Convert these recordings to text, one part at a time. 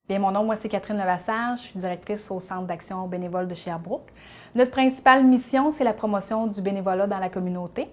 Bien, mon nom, moi, c'est Catherine Levasseur. Je suis directrice au Centre d'action bénévole de Sherbrooke. Notre principale mission, c'est la promotion du bénévolat dans la communauté.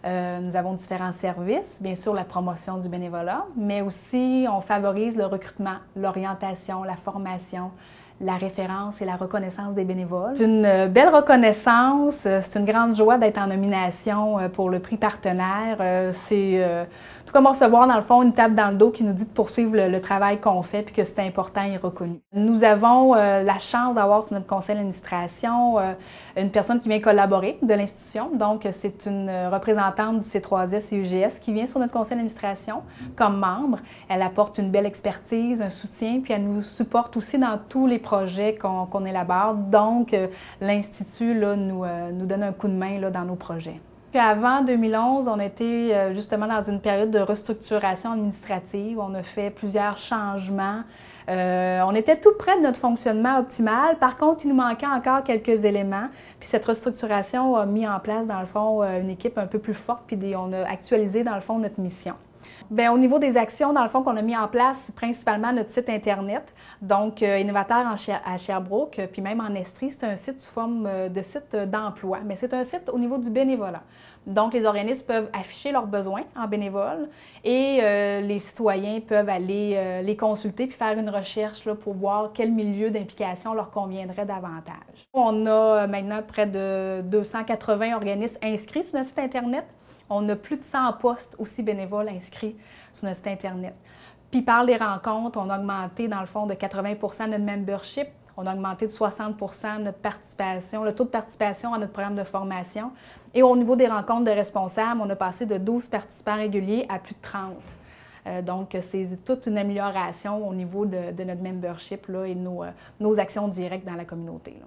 Nous avons différents services, bien sûr la promotion du bénévolat, mais aussi on favorise le recrutement, l'orientation, la formation, la référence et la reconnaissance des bénévoles. C'est une belle reconnaissance, c'est une grande joie d'être en nomination pour le prix partenaire. C'est tout comme recevoir dans le fond une tape dans le dos qui nous dit de poursuivre le travail qu'on fait puis que c'est important et reconnu. Nous avons la chance d'avoir sur notre conseil d'administration une personne qui vient collaborer de l'institution. Donc c'est une représentante du C3S et UGS qui vient sur notre conseil d'administration comme membre. Elle apporte une belle expertise, un soutien, puis elle nous supporte aussi dans tous les projets qu'on élabore. Donc, l'Institut nous donne un coup de main là, dans nos projets. Puis avant 2011, on était justement dans une période de restructuration administrative. On a fait plusieurs changements. On était tout près de notre fonctionnement optimal. Par contre, il nous manquait encore quelques éléments. Puis cette restructuration a mis en place, dans le fond, une équipe un peu plus forte. Puis on a actualisé, dans le fond, notre mission. Bien, au niveau des actions, dans le fond, qu'on a mis en place, principalement notre site Internet, donc Innovateur à Sherbrooke, puis même en Estrie, c'est un site sous forme de site d'emploi, mais c'est un site au niveau du bénévolat. Donc, les organismes peuvent afficher leurs besoins en bénévole et les citoyens peuvent aller les consulter puis faire une recherche là, pour voir quel milieu d'implication leur conviendrait davantage. On a maintenant près de 280 organismes inscrits sur notre site Internet. On a plus de 100 postes aussi bénévoles inscrits sur notre site Internet. Puis par les rencontres, on a augmenté dans le fond de 80 % notre membership. On a augmenté de 60 % notre participation, le taux de participation à notre programme de formation. Et au niveau des rencontres de responsables, on a passé de 12 participants réguliers à plus de 30. Donc, c'est toute une amélioration au niveau de notre membership là, et nos actions directes dans la communauté. Là.